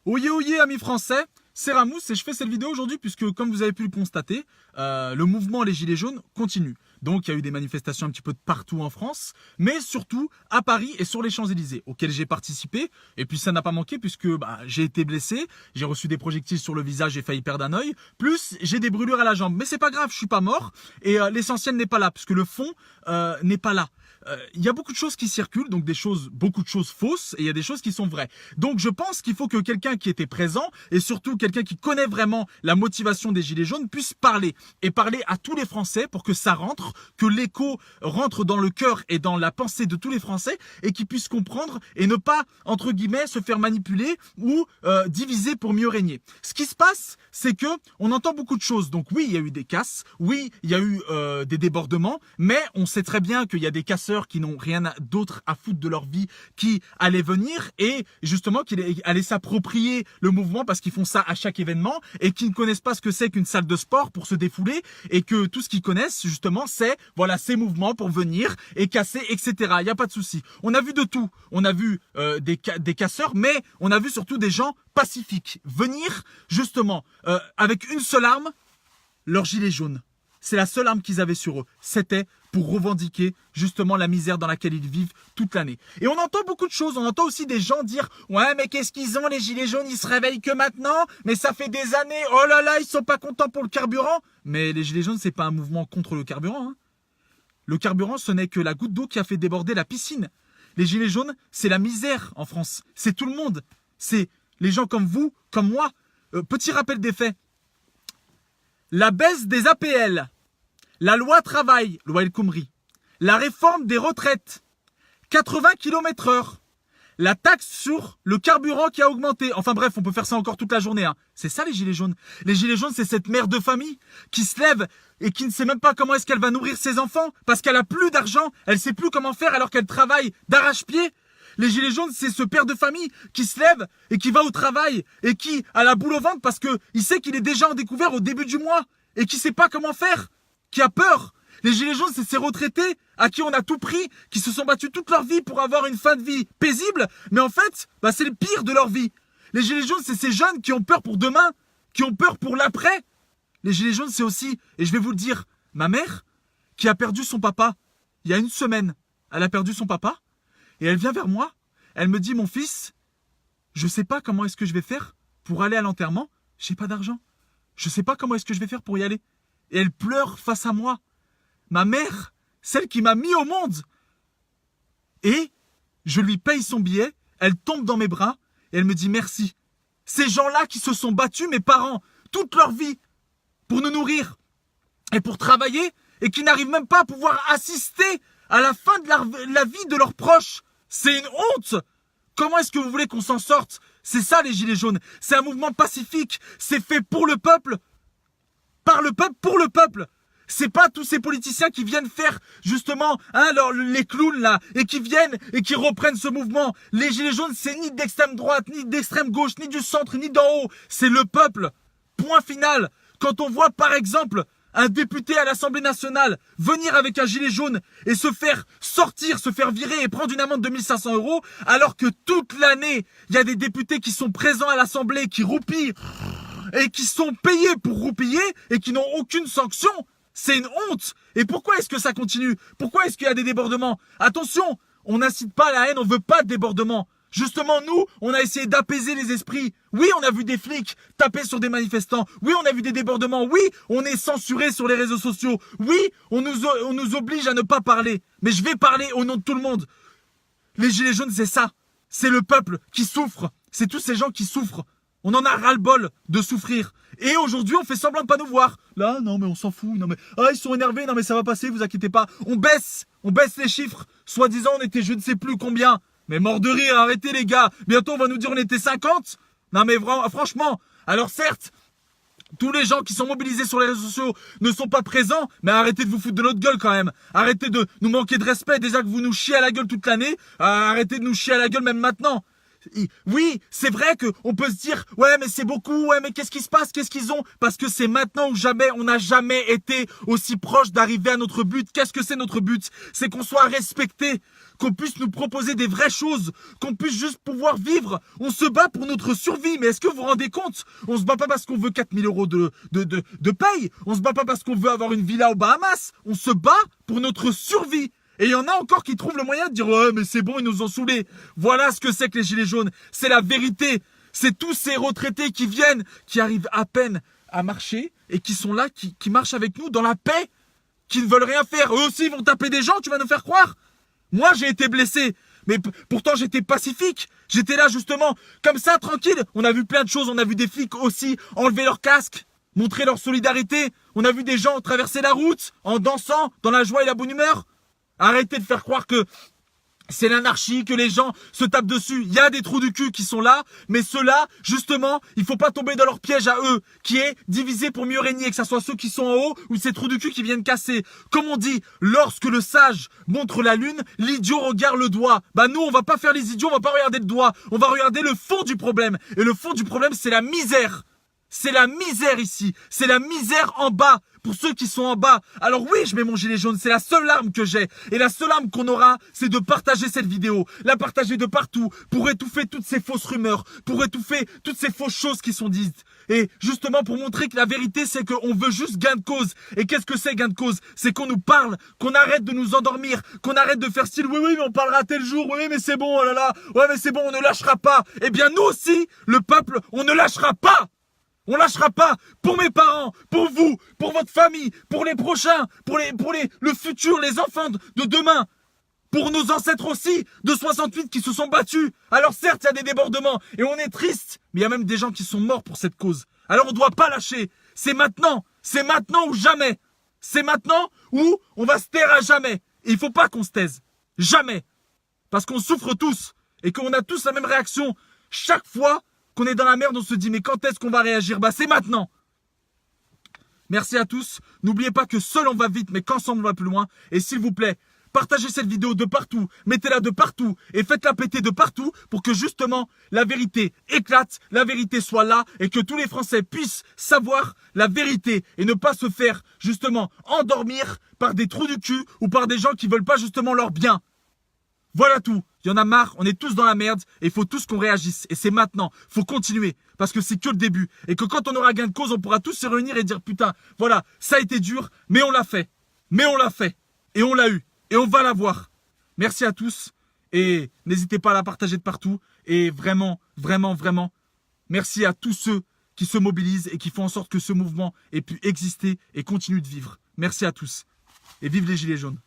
Oyez oyez amis français, c'est Ramous et je fais cette vidéo aujourd'hui puisque comme vous avez pu le constater, le mouvement Les Gilets jaunes continue. Donc il y a eu des manifestations un petit peu de partout en France, mais surtout à Paris et sur les Champs-Élysées, auxquelles j'ai participé. Et puis ça n'a pas manqué puisque j'ai été blessé, j'ai reçu des projectiles sur le visage, j'ai failli perdre un œil, plus j'ai des brûlures à la jambe. Mais c'est pas grave, je suis pas mort et l'essentiel n'est pas là puisque le fond n'est pas là. Il y a beaucoup de choses qui circulent, donc beaucoup de choses fausses, et il y a des choses qui sont vraies. Donc je pense qu'il faut que quelqu'un qui était présent, et surtout quelqu'un qui connaît vraiment la motivation des Gilets jaunes, puisse parler. Et parler à tous les Français pour que ça rentre, que l'écho rentre dans le cœur et dans la pensée de tous les Français, et qu'ils puissent comprendre et ne pas, entre guillemets, se faire manipuler ou diviser pour mieux régner. Ce qui se passe, c'est que on entend beaucoup de choses. Donc oui, il y a eu des casses, oui, il y a eu des débordements, mais on sait très bien qu'il y a des casseurs qui n'ont rien d'autre à foutre de leur vie qui allaient venir et justement qui allaient s'approprier le mouvement parce qu'ils font ça à chaque événement et qui ne connaissent pas ce que c'est qu'une salle de sport pour se défouler et que tout ce qu'ils connaissent justement c'est voilà ces mouvements pour venir et casser etc. Il n'y a pas de souci. On a vu de tout. On a vu des casseurs mais on a vu surtout des gens pacifiques venir justement avec une seule arme, leur gilet jaune. C'est la seule arme qu'ils avaient sur eux. C'était pour revendiquer justement la misère dans laquelle ils vivent toute l'année. Et on entend beaucoup de choses. On entend aussi des gens dire « Ouais, mais qu'est-ce qu'ils ont les gilets jaunes? Ils se réveillent que maintenant. Mais ça fait des années. Oh là là, ils sont pas contents pour le carburant. » Mais les gilets jaunes, c'est pas un mouvement contre le carburant. Hein. Le carburant, ce n'est que la goutte d'eau qui a fait déborder la piscine. Les gilets jaunes, c'est la misère en France. C'est tout le monde. C'est les gens comme vous, comme moi. Petit rappel des faits. La baisse des APL, la loi travail, loi El Khomri, la réforme des retraites, 80 km/h, la taxe sur le carburant qui a augmenté. Enfin bref, on peut faire ça encore toute la journée. Hein. C'est ça les gilets jaunes. Les gilets jaunes, c'est cette mère de famille qui se lève et qui ne sait même pas comment est-ce qu'elle va nourrir ses enfants parce qu'elle a plus d'argent, elle sait plus comment faire alors qu'elle travaille d'arrache-pied. Les gilets jaunes, c'est ce père de famille qui se lève et qui va au travail et qui a la boule au ventre parce qu'il sait qu'il est déjà en découvert au début du mois et qui sait pas comment faire, qui a peur. Les gilets jaunes, c'est ces retraités à qui on a tout pris, qui se sont battus toute leur vie pour avoir une fin de vie paisible, mais en fait, c'est le pire de leur vie. Les gilets jaunes, c'est ces jeunes qui ont peur pour demain, qui ont peur pour l'après. Les gilets jaunes, c'est aussi, et je vais vous le dire, ma mère qui a perdu son papa il y a une semaine. Elle a perdu son papa. Et elle vient vers moi, elle me dit « Mon fils, je sais pas comment est-ce que je vais faire pour aller à l'enterrement, j'ai pas d'argent. Je sais pas comment est-ce que je vais faire pour y aller. » Et elle pleure face à moi. Ma mère, celle qui m'a mis au monde. Et je lui paye son billet, elle tombe dans mes bras et elle me dit « Merci. » Ces gens-là qui se sont battus, mes parents, toute leur vie, pour nous nourrir et pour travailler et qui n'arrivent même pas à pouvoir assister à la fin de la vie de leurs proches. C'est une honte. Comment est-ce que vous voulez qu'on s'en sorte? C'est ça les gilets jaunes. C'est un mouvement pacifique. C'est fait pour le peuple. Par le peuple, pour le peuple. C'est pas tous ces politiciens qui viennent faire justement les clowns là et qui viennent et qui reprennent ce mouvement. Les gilets jaunes, c'est ni d'extrême droite, ni d'extrême gauche, ni du centre, ni d'en haut. C'est le peuple. Point final. Quand on voit par exemple un député à l'Assemblée nationale venir avec un gilet jaune et se faire sortir, se faire virer et prendre une amende de 1500 €, alors que toute l'année, il y a des députés qui sont présents à l'Assemblée, qui roupillent et qui sont payés pour roupiller et qui n'ont aucune sanction. C'est une honte. Et pourquoi est-ce que ça continue? Pourquoi est-ce qu'il y a des débordements? Attention, on n'incite pas à la haine, on veut pas de débordement. Justement, nous, on a essayé d'apaiser les esprits. Oui, on a vu des flics taper sur des manifestants. Oui, on a vu des débordements. Oui, on est censuré sur les réseaux sociaux. Oui, on nous oblige à ne pas parler. Mais je vais parler au nom de tout le monde. Les gilets jaunes, c'est ça. C'est le peuple qui souffre. C'est tous ces gens qui souffrent. On en a ras-le-bol de souffrir. Et aujourd'hui, on fait semblant de pas nous voir. Là, non, mais on s'en fout. Non, mais ils sont énervés. Non, mais ça va passer, vous inquiétez pas. On baisse les chiffres. Soi-disant, on était je ne sais plus combien. Mais mort de rire, arrêtez les gars. Bientôt on va nous dire on était 50. Non mais franchement, alors certes, tous les gens qui sont mobilisés sur les réseaux sociaux ne sont pas présents, mais arrêtez de vous foutre de notre gueule quand même. Arrêtez de nous manquer de respect, déjà que vous nous chiez à la gueule toute l'année. Arrêtez de nous chier à la gueule même maintenant. Oui, c'est vrai qu'on peut se dire « Ouais, mais c'est beaucoup, ouais, mais qu'est-ce qui se passe? Qu'est-ce qu'ils ont ?» Parce que c'est maintenant ou jamais, on n'a jamais été aussi proche d'arriver à notre but. Qu'est-ce que c'est notre but? C'est qu'on soit respecté. qu'on puisse nous proposer des vraies choses, qu'on puisse juste pouvoir vivre. On se bat pour notre survie, mais est-ce que vous vous rendez compte? On se bat pas parce qu'on veut 4000 € de paye, on se bat pas parce qu'on veut avoir une villa aux Bahamas, on se bat pour notre survie. Et il y en a encore qui trouvent le moyen de dire « Ouais, mais c'est bon, ils nous ont saoulés. » Voilà ce que c'est que les gilets jaunes. C'est la vérité. C'est tous ces retraités qui viennent, qui arrivent à peine à marcher et qui sont là, qui marchent avec nous dans la paix, qui ne veulent rien faire. Eux aussi, ils vont taper des gens, tu vas nous faire croire? Moi, j'ai été blessé. Mais pourtant, j'étais pacifique. J'étais là, justement, comme ça, tranquille. On a vu plein de choses. On a vu des flics aussi enlever leur casque, montrer leur solidarité. On a vu des gens traverser la route en dansant, dans la joie et la bonne humeur. Arrêtez de faire croire que c'est l'anarchie, que les gens se tapent dessus. Il y a des trous du cul qui sont là, mais ceux-là, justement, il faut pas tomber dans leur piège à eux, qui est diviser pour mieux régner, que ce soit ceux qui sont en haut ou ces trous du cul qui viennent casser. Comme on dit, lorsque le sage montre la lune, l'idiot regarde le doigt. Bah nous, on va pas faire les idiots, on va pas regarder le doigt, on va regarder le fond du problème. Et le fond du problème, c'est la misère. C'est la misère ici, c'est la misère en bas. Pour ceux qui sont en bas, alors oui, je mets mon gilet jaune, c'est la seule arme que j'ai. Et la seule arme qu'on aura, c'est de partager cette vidéo. La partager de partout, pour étouffer toutes ces fausses rumeurs, pour étouffer toutes ces fausses choses qui sont dites. Et justement pour montrer que la vérité, c'est qu'on veut juste gain de cause. Et qu'est-ce que c'est gain de cause? C'est qu'on nous parle, qu'on arrête de nous endormir, qu'on arrête de faire style, oui, oui, mais on parlera tel jour, oui, mais c'est bon, oh là là, ouais, mais c'est bon, on ne lâchera pas. Eh bien nous aussi, le peuple, on ne lâchera pas. On lâchera pas pour mes parents, pour vous, pour votre famille, pour les prochains, pour le futur, les enfants de demain, pour nos ancêtres aussi de 68 qui se sont battus. Alors certes, il y a des débordements et on est triste, mais il y a même des gens qui sont morts pour cette cause. Alors on doit pas lâcher. C'est maintenant ou jamais. C'est maintenant ou on va se taire à jamais. Et il faut pas qu'on se taise. Jamais. Parce qu'on souffre tous et qu'on a tous la même réaction chaque fois qu'on est dans la merde, on se dit mais quand est-ce qu'on va réagir? Bah c'est maintenant. Merci à tous. N'oubliez pas que seul on va vite, mais qu'ensemble on va plus loin. Et s'il vous plaît, partagez cette vidéo de partout, mettez-la de partout et faites-la péter de partout pour que justement la vérité éclate, la vérité soit là et que tous les Français puissent savoir la vérité et ne pas se faire justement endormir par des trous du cul ou par des gens qui veulent pas justement leur bien. Voilà tout. Il y en a marre, on est tous dans la merde et il faut tous qu'on réagisse. Et c'est maintenant, faut continuer parce que c'est que le début. Et que quand on aura gain de cause, on pourra tous se réunir et dire putain, voilà, ça a été dur, mais on l'a fait. Mais on l'a fait. Et on l'a eu. Et on va l'avoir. Merci à tous et n'hésitez pas à la partager de partout. Et vraiment, vraiment, vraiment, merci à tous ceux qui se mobilisent et qui font en sorte que ce mouvement ait pu exister et continue de vivre. Merci à tous. Et vive les Gilets jaunes.